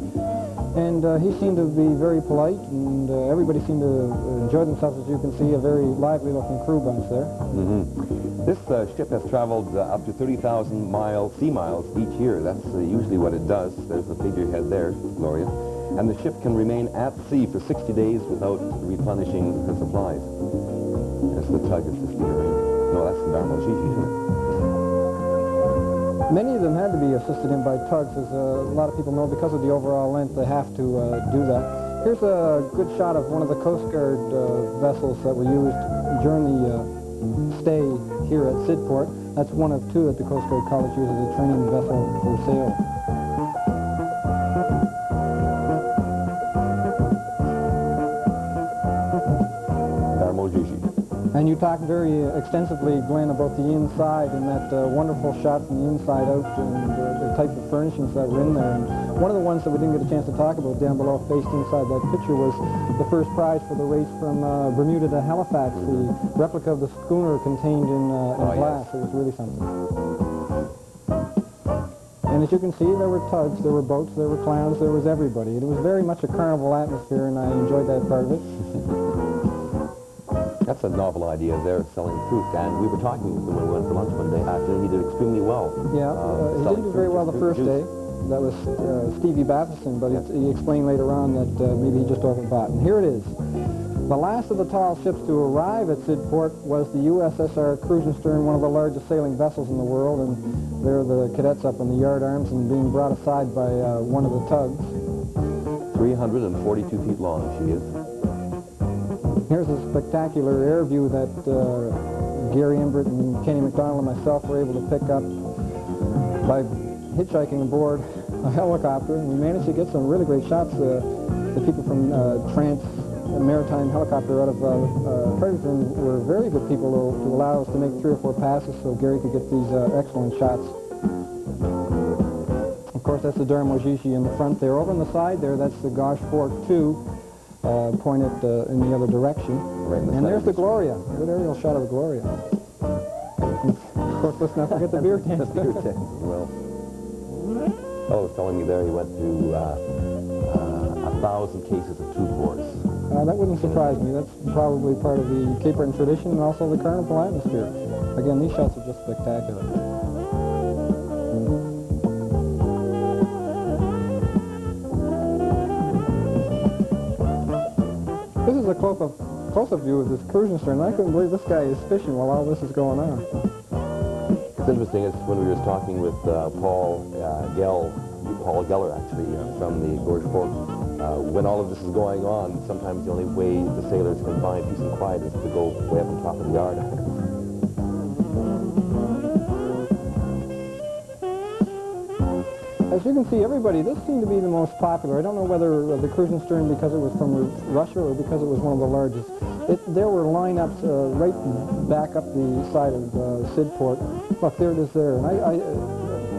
And he seemed to be very polite, and everybody seemed to enjoy themselves, as you can see, a very lively-looking crew bunch there. Mm-hmm. This ship has traveled up to 30,000 sea miles each year. That's usually what it does. There's the figurehead there, Gloria. And the ship can remain at sea for 60 days without replenishing her supplies. That's the tug that's just steering. No, that's the Darmojiji, isn't it? Many of them had to be assisted in by tugs, as a lot of people know, because of the overall length, they have to do that. Here's a good shot of one of the Coast Guard vessels that were used during the stay here at Sidport. That's one of 2 that the Coast Guard College uses as a training vessel for sail. And you talked very extensively, Glenn, about the inside and that wonderful shot from the inside out and the type of furnishings that were in there. And one of the ones that we didn't get a chance to talk about down below, faced inside that picture, was the first prize for the race from Bermuda to Halifax. The replica of the schooner contained in glass. Yes. It was really something. And as you can see, there were tugs, there were boats, there were clowns, there was everybody. It was very much a carnival atmosphere, and I enjoyed that part of it. That's a novel idea there, selling fruit. And we were talking with him when we went for lunch one day. Actually, he did extremely well. Yeah, he didn't do very well the first day. That was Stevie Bathison, but he explained later on that maybe he just overbought. And here it is. The last of the tall ships to arrive at Sidport was the USSR Kruzenshtern, one of the largest sailing vessels in the world. And there are the cadets up on the yardarms and being brought aside by one of the tugs. 342 feet long she is. Here's a spectacular air view that Gary Imbert and Kenny McDonald and myself were able to pick up by hitchhiking aboard a helicopter. And we managed to get some really great shots. The people from Trans Maritime Helicopter out of Fredericton were very good people to allow us to make 3 or 4 passes so Gary could get these excellent shots. Of course, that's the Darmojiji in the front there. Over on the side there, that's the Gorge Fock II. Pointed in the other direction. Right, and there's the Gloria. Good aerial shot of the Gloria. Of course, let's not forget the beer tent. The beer tent as well. Oh, it's telling me there he went through 1,000 cases of tube wars. That wouldn't surprise me. That's probably part of the Cape Breton tradition and also the carnival atmosphere. Again, these shots are just spectacular. is a close-up view of this Kruzenshtern. I couldn't believe this guy is fishing while all this is going on. It's interesting. It's when we were talking with Paul Geller, actually, from the Gorge Port. When all of this is going on, sometimes the only way the sailors can find peace and quiet is to go way up on top of the yard. As you can see, everybody, this seemed to be the most popular. I don't know whether the Kruzenshtern because it was from Russia or because it was one of the largest. There were lineups right back up the side of Sidport. Look, there it is there. And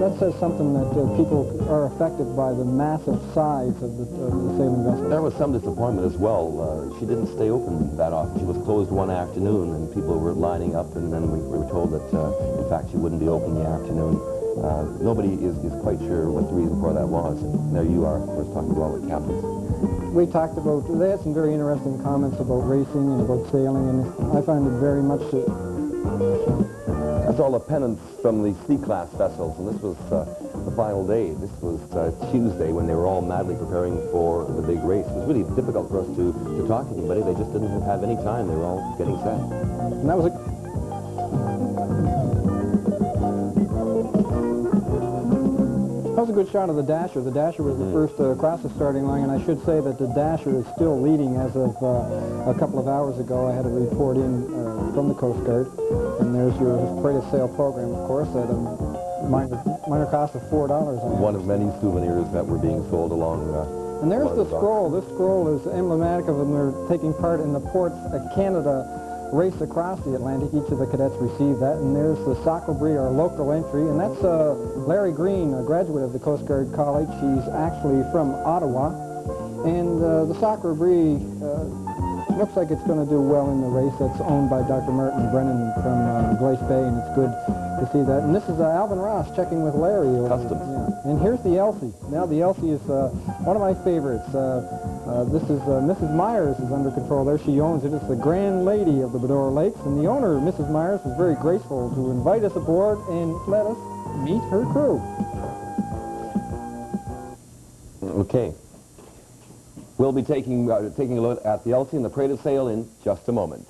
that says something that people are affected by the massive size of the sailing vessel. There was some disappointment as well. She didn't stay open that often. She was closed one afternoon, and people were lining up, and then we were told that, in fact, she wouldn't be open in the afternoon. Nobody is quite sure what the reason for that was. And there you are, of course, talking to all the captains. We talked about, they had some very interesting comments about racing and about sailing, and I found it very much... That's all the pennants from the C-class vessels, and this was the final day. This was Tuesday when they were all madly preparing for the big race. It was really difficult for us to talk to anybody. They just didn't have any time. They were all getting set. And that was a good shot of the Dasher. The Dasher was the first across the starting line, and I should say that the Dasher is still leading as of a couple of hours ago. I had a report in from the Coast Guard, and there's your parade of sail program, of course, at a minor cost of $4. One of many souvenirs that were being sold along. And there's the scroll. This scroll is emblematic of them. They're taking part in the Ports of Canada race across the Atlantic. Each of the cadets received that, and there's the Sakra Bria, our local entry, and that's Larry Green, a graduate of the Coast Guard College. She's actually from Ottawa, and the Sakra Bria looks like it's going to do well in the race. That's owned by Dr. Martin Brennan from Glace Bay, and it's good to see that. And this is Alvin Ross checking with Larry. Customs. Yeah. And here's the Elsie. Now the Elsie is one of my favorites. This is Mrs. Myers is under control there. She owns it. It's the Grand Lady of the Bedore Lakes, and the owner, Mrs. Myers, was very graceful to invite us aboard and let us meet her crew. Okay. We'll be taking a look at the Elsie and the parade of sail in just a moment.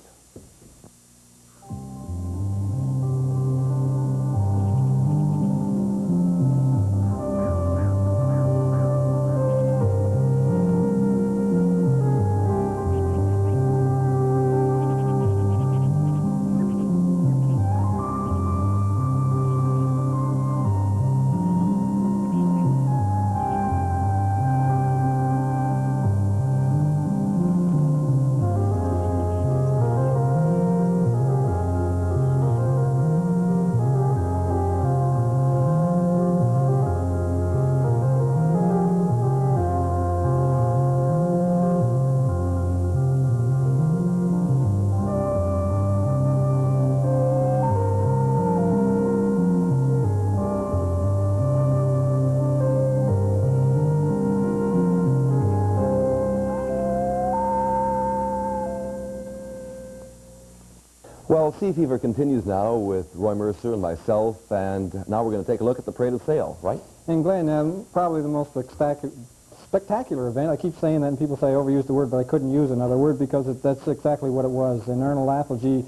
Well, Sea Fever continues now with Roy Mercer and myself, and now we're going to take a look at the parade of sail, right? And Glenn, probably the most spectacular event. I keep saying that, and people say I overused the word, but I couldn't use another word because that's exactly what it was. And Arnold Appleby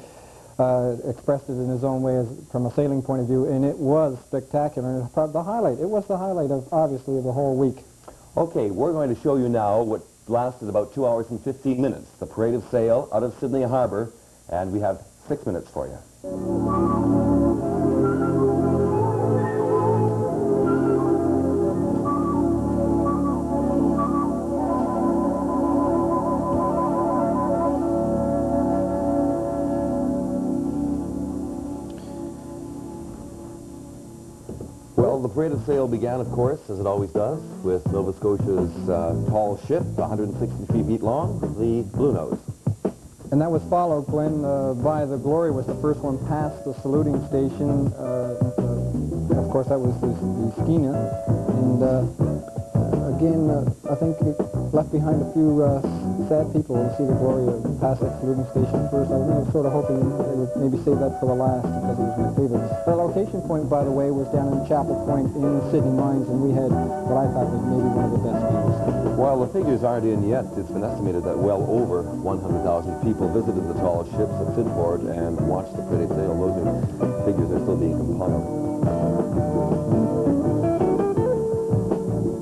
expressed it in his own way from a sailing point of view, and it was spectacular. And the highlight, it was the highlight of, obviously, of the whole week. Okay, we're going to show you now what lasted about 2 hours and 15 minutes, the parade of sail out of Sydney Harbor, and we have 6 minutes for you. Well, the parade of sail began, of course, as it always does, with Nova Scotia's tall ship, 163 feet long, the Blue Nose. And that was followed, Glenn, by the Gloria was the first one past the saluting station. Of course, that was the Skeena. And again, I think it left behind a few sad people to see the Gloria pass that saluting station first. I was sort of hoping they would maybe save that for the last because it was my favorite. The location point, by the way, was down in Chapel Point in Sydney Mines, and we had what I thought was maybe one of the best views. Well, the figures aren't in yet. It's been estimated that well over 100,000 people visited the tall ships at Sydport and watched the pretty sail. Those figures are still being compiled.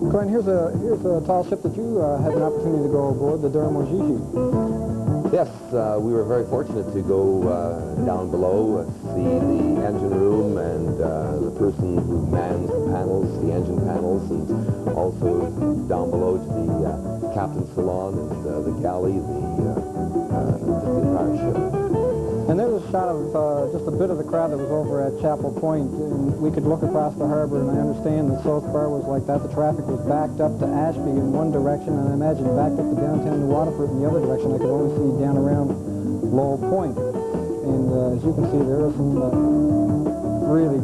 Glenn, here's a tall ship that you had an opportunity to go aboard, the Durham-Ojiji. Yes, we were very fortunate to go down below, see the engine room and the person who mans the panels, the engine panels, and also down below to the captain's salon and the galley, just the entire ship. And there was a shot of just a bit of the crowd that was over at Chapel Point, and we could look across the harbor, and I understand the South Bar was like that. The traffic was backed up to Ashby in one direction, and I imagine backed up to downtown New Waterford in the other direction. I could only see down around Lowell Point. And as you can see, there are some really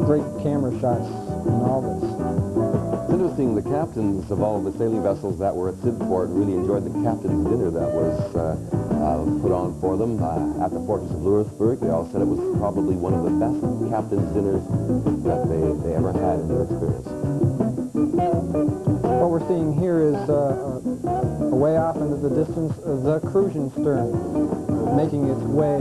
great camera shots in all this. It's interesting, the captains of all the sailing vessels that were at Sydport really enjoyed the captain's dinner that was put on for them at the Fortress of Louisbourg. They all said it was probably one of the best captain's dinners that they ever had in their experience. What we're seeing here is way off into the distance, the Kruzenshtern, making its way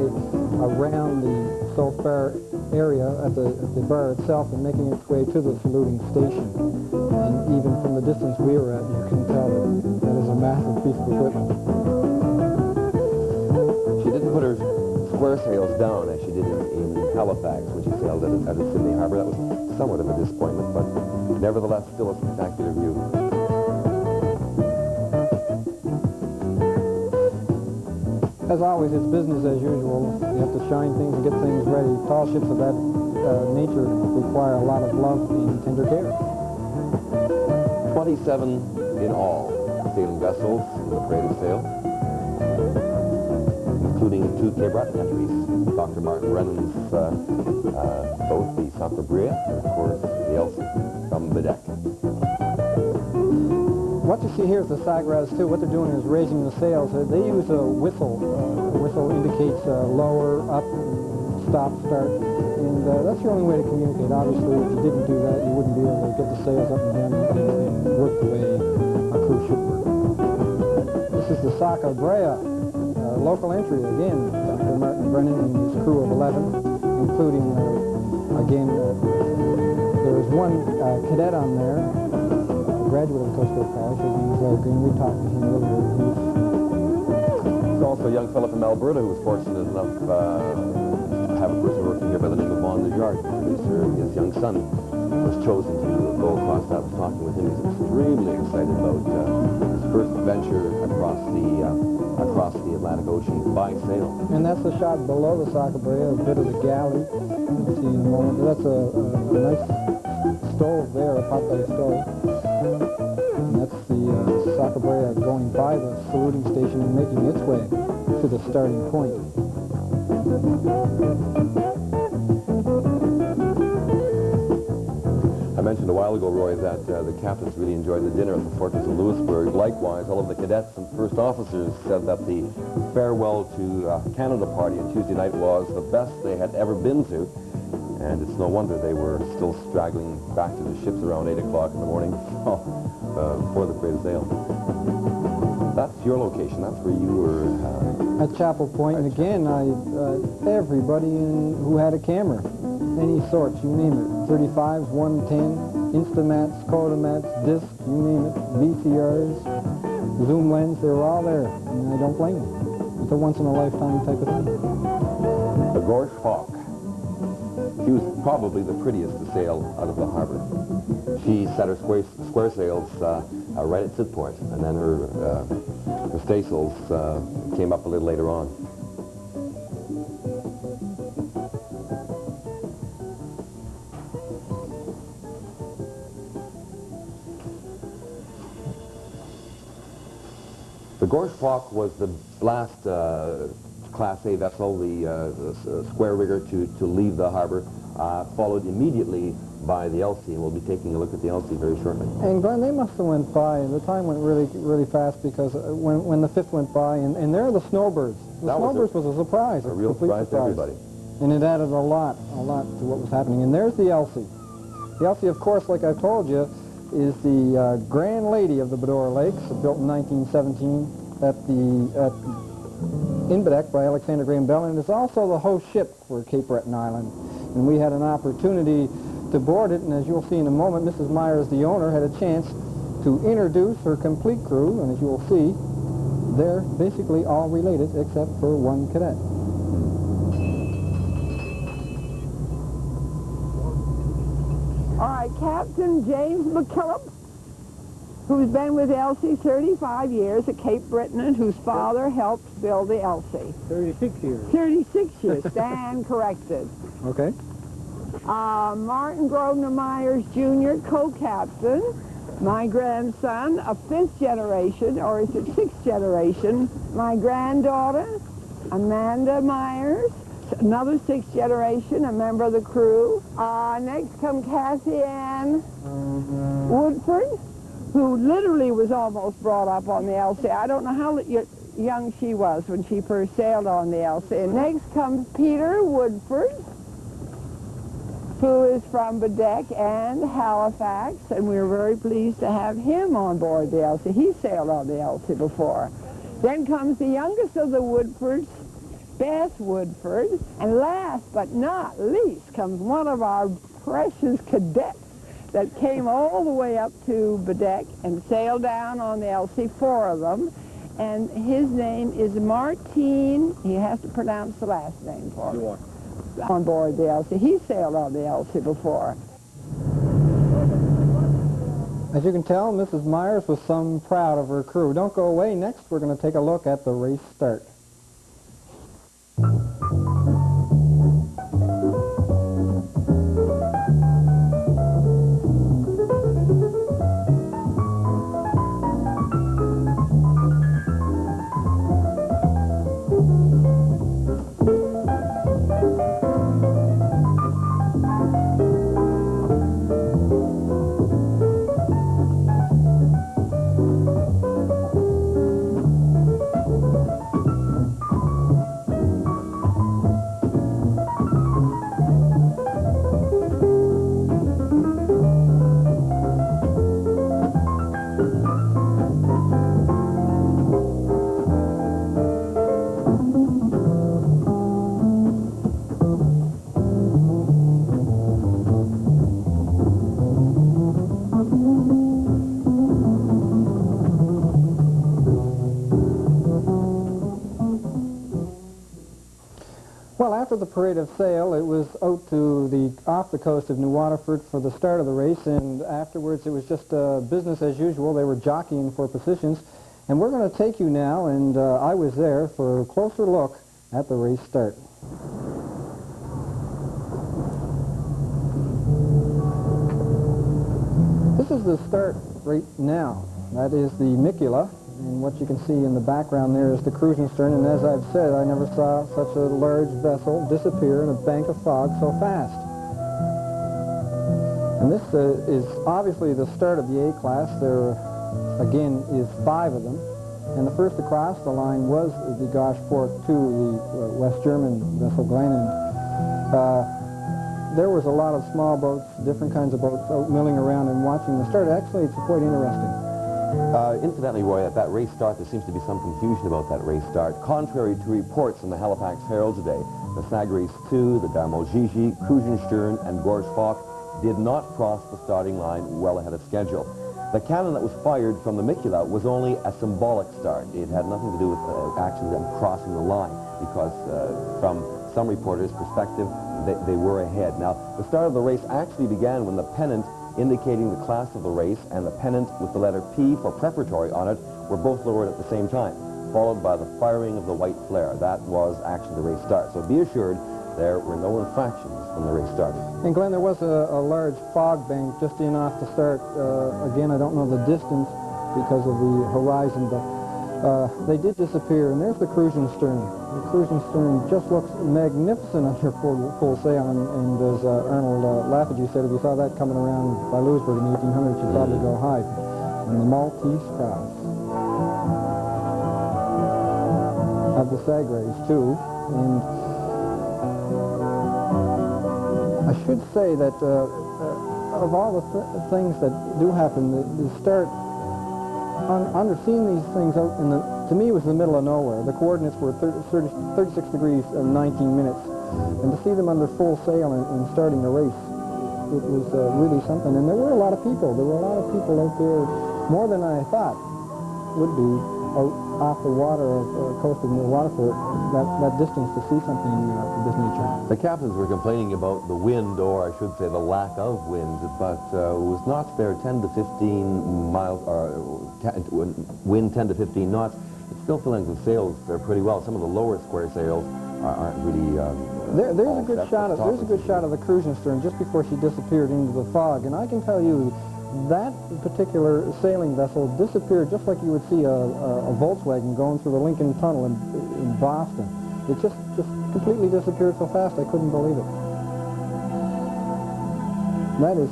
around the South Bar area at the bar itself and making its way to the saluting station. And even from the distance we were at, you can tell that is a massive piece of equipment. She didn't put her square sails down as she did in Halifax when she sailed at the Sydney Harbor. That was somewhat of a disappointment, but nevertheless still a spectacular view. As always, it's business as usual. You have to shine things and get things ready. Tall ships of that nature require a lot of love and tender care. 27 in all sailing vessels in the parade of sail, including 2 Cape Breton entries. Dr. Martin Brennan's boat, the Sakra Bria, and of course the Elsie from the deck. What you see here is the Sagres II. What they're doing is raising the sails. They use a whistle. A whistle indicates lower, up, stop, start. And that's the only way to communicate. Obviously, if you didn't do that, you wouldn't be able to get the sails up and down and work the way a cruise should work. This is the Sakra Bria, local entry. Again, Dr. Martin Brennan and his crew of 11, including, again, there was one cadet on there, graduate of the Coast Guard College. His name is Larry Green. We talked to him earlier. There's also a young fellow from Alberta who was fortunate enough to have a person working here by the name of Vaughn Lejarde, the producer. His young son was chosen to go across that. I was talking with him. He's extremely excited about his first venture across the Atlantic Ocean by sail. And that's the shot below the Sakra Bria, a bit of the galley. You'll see in a moment. That's a nice stove there, a potbelly stove. And that's the Sakra Bria going by the saluting station and making its way to the starting point. I mentioned a while ago, Roy, that the captains really enjoyed the dinner at the Fortress of Louisbourg. Likewise, all of the cadets and first officers said that the farewell to Canada party on Tuesday night was the best they had ever been to. And it's no wonder they were still straggling back to the ships around 8 o'clock in the morning before the parade of sail. That's your location. That's where you were. At Chapel Point. And again, everybody who had a camera, any sorts, you name it. 35s, 110, Instamats, Kodamats, discs, you name it. VCRs, zoom lens, they were all there. And I don't blame them. It's a once-in-a-lifetime type of thing. The Gorge Hawk. She was probably the prettiest to sail out of the harbor. She set her square sails right at Sydport, and then her staysails came up a little later on. The Gorge Hawk was the last Class A vessel, the square rigger to leave the harbor, followed immediately by the Elsie, and we'll be taking a look at the Elsie very shortly. And Glenn, they must have went by. The time went really, really fast because when the 5th went by, and there are the snowbirds. The snowbirds was a surprise. A real surprise to everybody. And it added a lot to what was happening. And there's the Elsie. The Elsie, of course, like I've told you, is the Grand Lady of the Badore Lakes, built in 1917 in Bedeque by Alexander Graham Bell, and it's also the host ship for Cape Breton Island. And we had an opportunity to board it, and as you'll see in a moment, Mrs. Myers, the owner, had a chance to introduce her complete crew, and as you'll see, they're basically all related except for one cadet. All right, Captain James McKillop, who's been with Elsie 35 years at Cape Breton, and whose father helped build the Elsie. 36 years. 36 years, stand corrected. Okay. Martin Grosvenor Myers Jr., co-captain. My grandson, a 5th generation, or is it 6th generation? My granddaughter, Amanda Myers, another 6th generation, a member of the crew. Next come Cassie Ann Woodford, who literally was almost brought up on the Elsie. I don't know how young she was when she first sailed on the Elsie. And next comes Peter Woodford, who is from Bedeque and Halifax, and we were very pleased to have him on board the Elsie. He sailed on the Elsie before. Then comes the youngest of the Woodfords, Beth Woodford, and last but not least comes one of our precious cadets that came all the way up to Bedeque and sailed down on the Elsie, 4 of them, and his name is Martin. He has to pronounce the last name for me. On board the Elsie. He sailed on the Elsie before. As you can tell, Mrs. Myers was some proud of her crew. Don't go away. Next, we're going to take a look at the race start. Well, after the parade of sail, it was out to off the coast of New Waterford for the start of the race, and afterwards it was just business as usual. They were jockeying for positions, and we're going to take you now, and I was there for a closer look at the race start. This is the start right now. That is the Micula. And what you can see in the background there is the Kruzenshtern, and as I've said, I never saw such a large vessel disappear in a bank of fog so fast. And this is obviously the start of the A-class. There, again, is 5 of them. And the first across the line was the Gauche Fork 2, the West German vessel Glenn. There was a lot of small boats, different kinds of boats, out milling around and watching the start. Actually, it's quite interesting. Incidentally, Roy, at that race start, there seems to be some confusion about that race start. Contrary to reports in the Halifax Herald today, the Sagres II, the Darmojiji, Kruzenshtern, and Gorge Falk did not cross the starting line well ahead of schedule. The cannon that was fired from the Micula was only a symbolic start. It had nothing to do with actually them crossing the line, because from some reporters' perspective, they were ahead. Now, the start of the race actually began when the pennant indicating the class of the race and the pennant with the letter P for preparatory on it were both lowered at the same time, followed by the firing of the white flare. That was actually the race start. So be assured there were no infractions when the race started. And Glenn, there was a large fog bank just in off the start. Again, I don't know the distance because of the horizon, but they did disappear. And there's the Kruzenshtern. The Kruzenshtern just looks magnificent under full sail, and as Arnold Lafferty said, if you saw that coming around by Louisburg in the 1800s, you'd probably go hide. And the Maltese cross of the Sagres II, and I should say that of all the things that do happen, the start under seeing these things out in the, to me, it was the middle of nowhere. The coordinates were 36 degrees and 19 minutes, and to see them under full sail and starting the race, it was really something. And there were a lot of people. There were a lot of people out there, more than I thought would be, out off the water of coast of Waterford, that distance to see something of this nature. The captains were complaining about the wind, or I should say the lack of wind, but it was knots there 10 to 15 miles, or wind 10 to 15 knots. It's still filling the sails there pretty well. Some of the lower square sails aren't really... There's a good shot of the Kruzenshtern just before she disappeared into the fog, and I can tell you that particular sailing vessel disappeared just like you would see a Volkswagen going through the Lincoln Tunnel in Boston. It just completely disappeared so fast I couldn't believe it. That is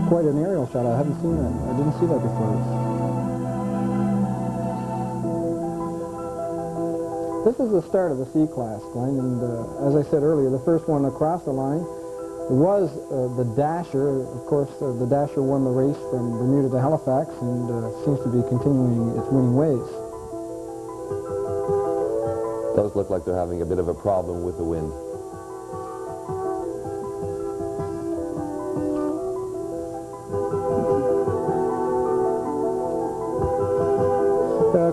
quite an aerial shot. I haven't seen that. I didn't see that before. This is the start of the C-class, Glenn, and as I said earlier, the first one across the line was the Dasher. Of course, the Dasher won the race from Bermuda to Halifax and seems to be continuing its winning ways. Does look like they're having a bit of a problem with the wind.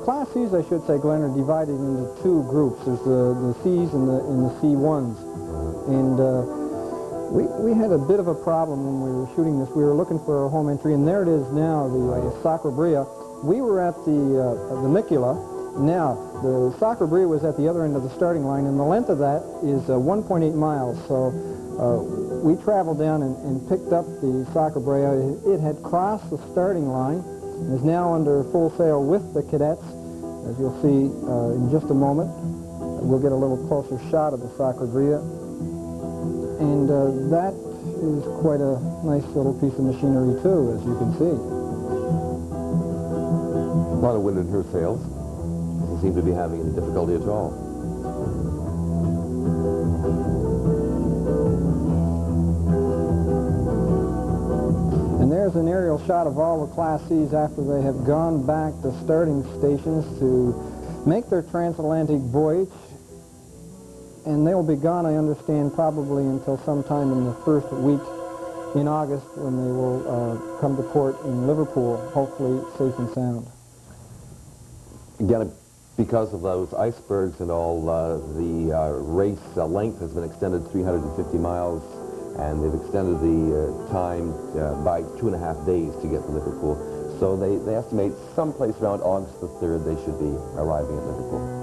Class Cs, I should say, Glenn, are divided into two groups. There's the Cs and the C1s. And we had a bit of a problem when we were shooting this. We were looking for a home entry, and there it is now, the Sakra Bria. We were at the Micula. Now, the Sakra Bria was at the other end of the starting line, and the length of that is 1.8 miles. So we traveled down and picked up the Sakra Bria. It had crossed the starting line and is now under full sail with the cadets, as you'll see in just a moment. We'll get a little closer shot of the Sakra Bria. And that is quite a nice little piece of machinery, too, as you can see. A lot of wind in her sails. Doesn't seem to be having any difficulty at all. And there's an aerial shot of all the Class Cs after they have gone back to starting stations to make their transatlantic voyage. And they'll be gone, I understand, probably until sometime in the first week in August when they will come to port in Liverpool, hopefully safe and sound. Again, because of those icebergs and all, the race length has been extended 350 miles, and they've extended the time by 2.5 days to get to Liverpool. So they estimate someplace around August the 3rd they should be arriving at Liverpool.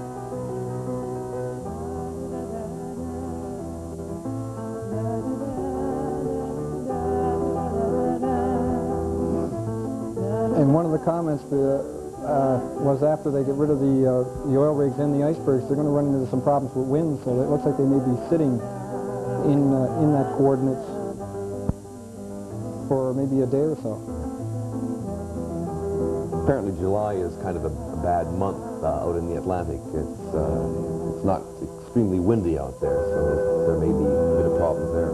And one of the comments was after they get rid of the oil rigs and the icebergs, they're going to run into some problems with wind, so it looks like they may be sitting in that coordinates for maybe a day or so. Apparently July is kind of a bad month out in the Atlantic. It's not extremely windy out there, so there may be a bit of problems there.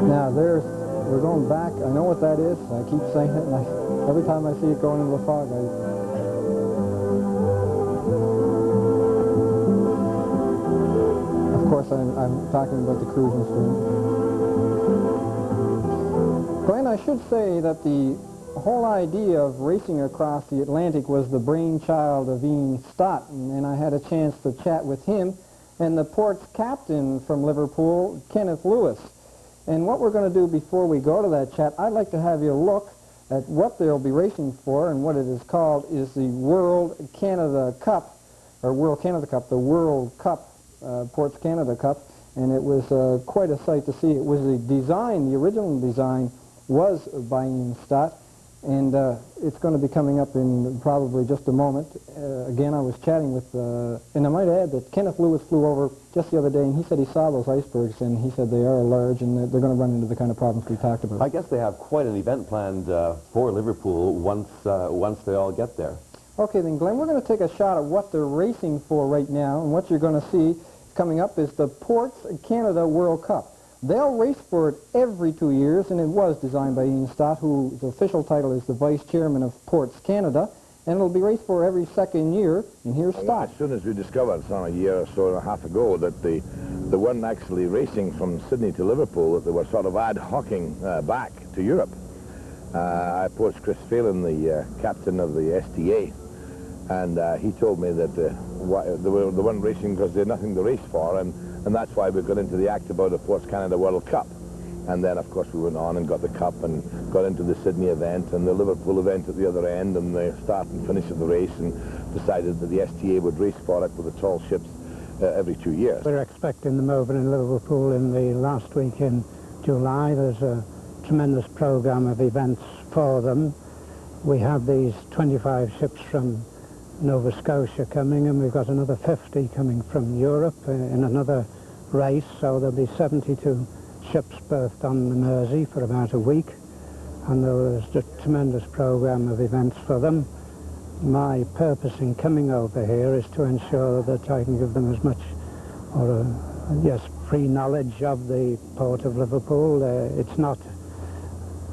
Now we're going back. I know what that is. I keep saying it, and every time I see it going into the fog, of course, I'm talking about the Kruzenshtern. Glenn, I should say that the whole idea of racing across the Atlantic was the brainchild of Ian Stott, and I had a chance to chat with him and the port's captain from Liverpool, Kenneth Lewis. And what we're going to do before we go to that chat, I'd like to have you look at what they'll be racing for, and what it is called is the World Canada Cup, or World Canada Cup, the World Cup, Ports Canada Cup. and it was quite a sight to see. It was the original design was by Ian Stott, and it's going to be coming up in probably just a moment. Again, I was chatting with, and I might add that Kenneth Lewis flew over just the other day, and he said he saw those icebergs, and he said they are large, and they're going to run into the kind of problems we talked about. I guess they have quite an event planned for Liverpool once they all get there. Okay, then, Glenn, we're going to take a shot at what they're racing for right now, and what you're going to see coming up is the Ports Canada World Cup. They'll race for it every 2 years, and it was designed by Ian Stott, whose official title is the Vice Chairman of Ports Canada, and it'll be raced for every second year, and here's Stott. As soon as we discovered some a year or so and a half ago that the one actually racing from Sydney to Liverpool, that they were sort of ad hocing back to Europe, I approached Chris Phelan, the captain of the STA, and he told me that they weren't racing because they had nothing to race for, and that's why we got into the act about the Ports Canada World Cup. And then, of course, we went on and got the Cup and got into the Sydney event and the Liverpool event at the other end, and the start and finish of the race, and decided that the STA would race for it with the tall ships every 2 years. We're expecting them over in Liverpool in the last week in July. There's a tremendous program of events for them. We have these 25 ships from Nova Scotia coming, and we've got another 50 coming from Europe in another race, so there'll be 72 ships berthed on the Mersey for about a week, and there's a tremendous program of events for them. My purpose in coming over here is to ensure that I can give them as much, free knowledge of the Port of Liverpool. It's not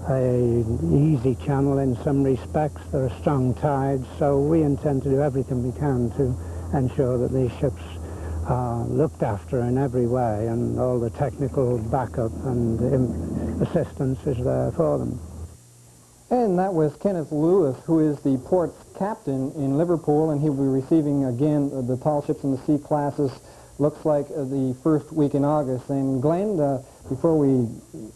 an easy channel in some respects. There are strong tides, so we intend to do everything we can to ensure that these ships are looked after in every way, and all the technical backup and assistance is there for them. And that was Kenneth Lewis, who is the port's captain in Liverpool, and he'll be receiving again the tall ships in the C classes, looks like the first week in August. And Glenn, before we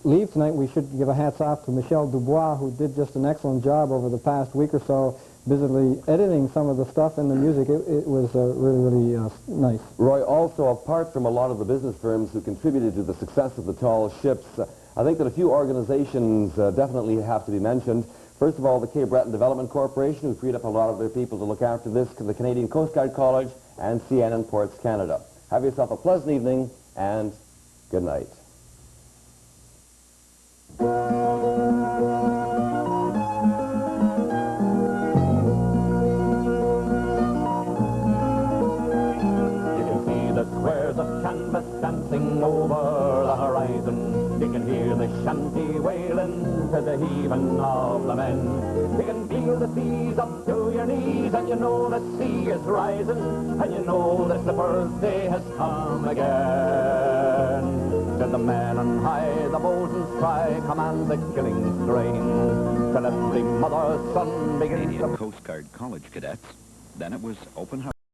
leave tonight, we should give a hats off to Michel Dubois, who did just an excellent job over the past week or so, busily editing some of the stuff and the music. It was really nice. Roy, also, apart from a lot of the business firms who contributed to the success of the tall ships, I think that a few organizations definitely have to be mentioned. First of all, the Cape Breton Development Corporation, who freed up a lot of their people to look after this, the Canadian Coast Guard College, and CN Ports Canada. Have yourself a pleasant evening, and good night. Squares of canvas dancing over the horizon. You can hear the shanty wailing to the heaving of the men. You can feel the seas up to your knees, and you know the sea is rising, and you know the skipper's day has come again. To the men on high, the bosun's cry commands the killing strain, till every mother's son begins to... Coast Guard College cadets. Then it was open house.